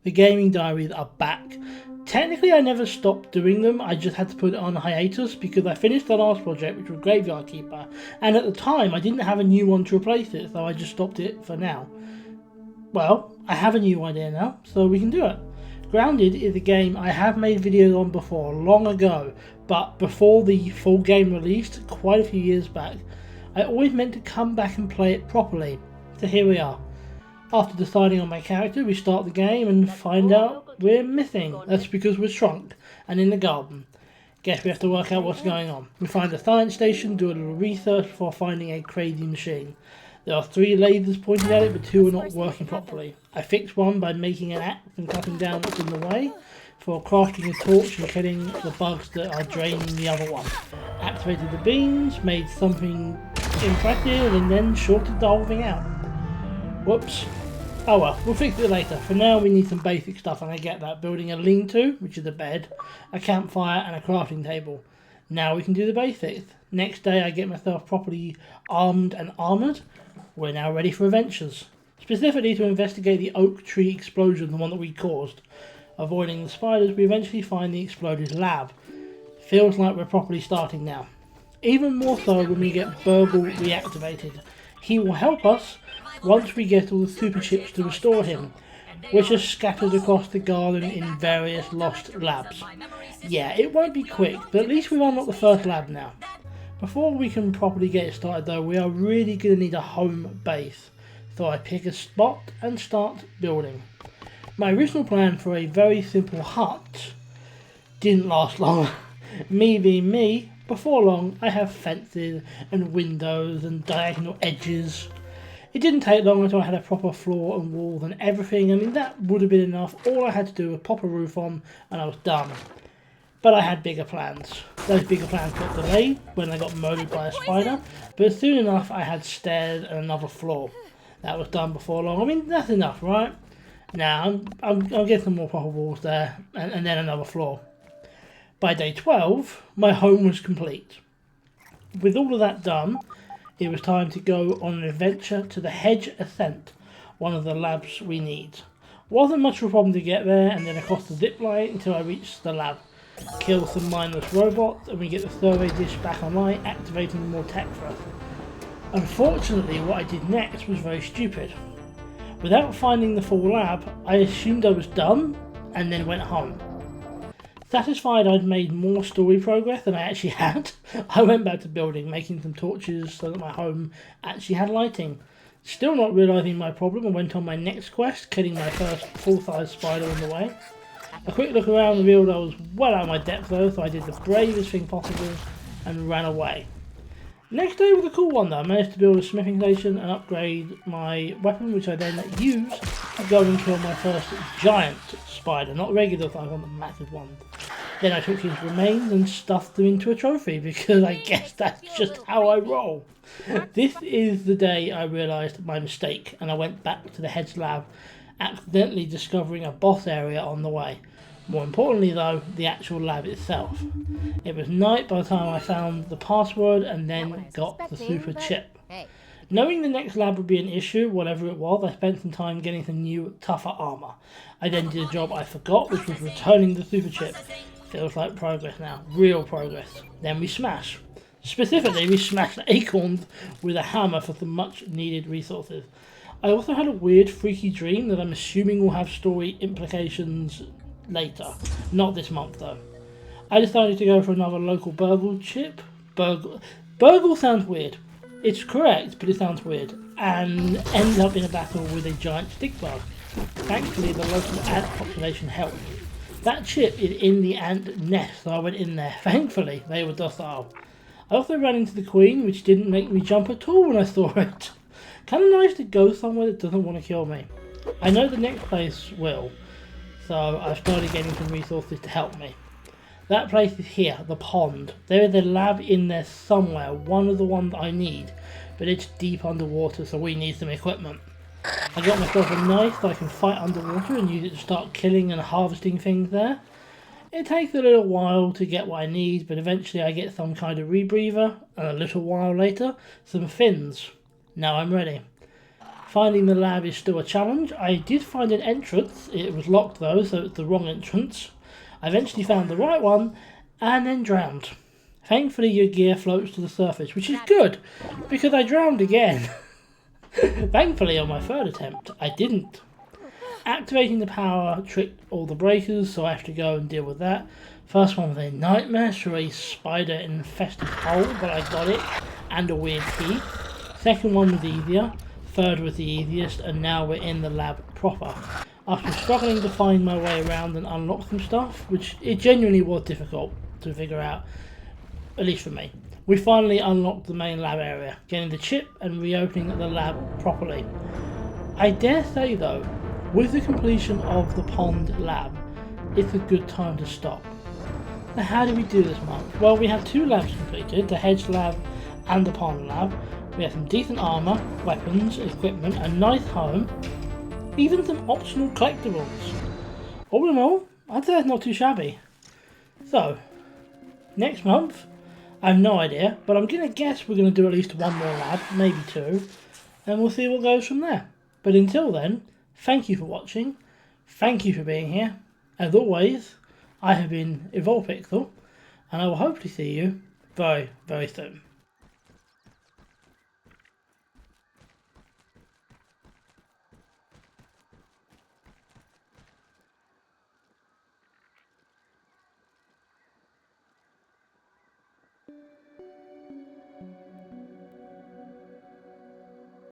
The gaming diaries are back. Technically I never stopped doing them, I just had to put it on hiatus because I finished the last project, which was Graveyard Keeper, and at the time I didn't have a new one to replace it, so I just stopped it for now. Well, I have a new idea now, so we can do it. Grounded is a game I have made videos on before, long ago, but before the full game released, quite a few years back. I always meant to come back and play it properly, so here we are. After deciding on my character, we start the game and find out we're missing. That's because we're shrunk and in the garden. Guess we have to work out what's going on. We find a science station, do a little research before finding a crazy machine. There are 3 lasers pointed at it, but 2 are not working properly. I fixed one by making an axe and cutting down what's in the way, for crafting a torch and killing the bugs that are draining the other one. Activated the beams, made something impressive, and then shorted the whole thing out. Whoops. Oh well, we'll fix it later. For now we need some basic stuff, and I get that. Building a lean-to, which is a bed, a campfire and a crafting table. Now we can do the basics. Next day I get myself properly armed and armoured. We're now ready for adventures. Specifically to investigate the oak tree explosion, the one that we caused. Avoiding the spiders, we eventually find the exploded lab. Feels like we're properly starting now. Even more so when we get Burgle reactivated. He will help us once we get all the super chips to restore him, which are scattered across the garden in various lost labs. Yeah, it won't be quick, but at least we've unlocked the first lab now. Before we can properly get it started though, we are really going to need a home base. So I pick a spot and start building. My original plan for a very simple hut didn't last long. Me being me, before long I have fences and windows and diagonal edges. It didn't take long until I had a proper floor and walls and everything. I mean, that would have been enough. All I had to do was pop a roof on and I was done. But I had bigger plans. Those bigger plans got delayed when I got murdered by a spider, but soon enough I had stairs and another floor. That was done before long. I mean, that's enough, right? Now, I'll get some more proper walls there, and then another floor. By day 12, my home was complete. With all of that done, it was time to go on an adventure to the Hedge Ascent, one of the labs we need. Wasn't much of a problem to get there, and then across the zipline until I reached the lab. Kill some mindless robots, and we get the survey dish back online, activating more tech for us. Unfortunately, what I did next was very stupid. Without finding the full lab, I assumed I was done, and then went home. Satisfied I'd made more story progress than I actually had, I went back to building, making some torches so that my home actually had lighting. Still not realising my problem, I went on my next quest, killing my first full-size spider on the way. A quick look around revealed I was well out of my depth though, so I did the bravest thing possible and ran away. Next day was a cool one though. I managed to build a smithing station and upgrade my weapon, which I then used to go and kill my first giant spider, not regular, I want the massive one. Then I took his remains and stuffed them into a trophy, because I guess that's just how I roll. This is the day I realised my mistake, and I went back to the Hedge lab, accidentally discovering a boss area on the way. More importantly though, the actual lab itself. It was night by the time I found the password and then got the super chip. Knowing the next lab would be an issue, whatever it was, I spent some time getting some new, tougher armour. I then did a job I forgot, which was returning the super chip. Feels like progress now, real progress. Then we smash. Specifically, we smashed acorns with a hammer for some much needed resources. I also had a weird, freaky dream that I'm assuming will have story implications later. Not this month though. I decided to go for another local burgle chip. Burgle sounds weird. It's correct, but it sounds weird. And ended up in a battle with a giant stick bug. Thankfully, the local ant population helped. That chip is in the ant nest, so I went in there. Thankfully, they were docile. I also ran into the queen, which didn't make me jump at all when I saw it. Kind of nice to go somewhere that doesn't want to kill me. I know the next place will, so I've started getting some resources to help me. That place is here, the pond. There is a lab in there somewhere, one of the ones I need, but it's deep underwater, so we need some equipment. I got myself a knife so I can fight underwater and use it to start killing and harvesting things there. It takes a little while to get what I need, but eventually I get some kind of rebreather, and a little while later, some fins. Now I'm ready. Finding the lab is still a challenge. I did find an entrance. It was locked though, so it's the wrong entrance. I eventually found the right one and then drowned. Thankfully your gear floats to the surface, which is good because I drowned again. Thankfully on my third attempt I didn't. Activating the power tricked all the breakers, so I have to go and deal with that. First one was a nightmare through a spider infested hole, but I got it, and a weird key. Second one was easier. Third was the easiest, and now we're in the lab proper. After struggling to find my way around and unlock some stuff, which it genuinely was difficult to figure out, at least for me, we finally unlocked the main lab area, getting the chip and reopening the lab properly. I dare say though, with the completion of the pond lab, it's a good time to stop. Now how did we do this month? Well, we have 2 labs completed, the hedge lab and the pond lab. We have some decent armour, weapons, equipment, a nice home, even some optional collectibles. All in all, I'd say it's not too shabby. So, next month, I have no idea, but I'm going to guess we're going to do at least 1 more lab, maybe 2, and we'll see what goes from there. But until then, thank you for watching, thank you for being here. As always, I have been EvolvedPixel, and I will hopefully see you very, very soon.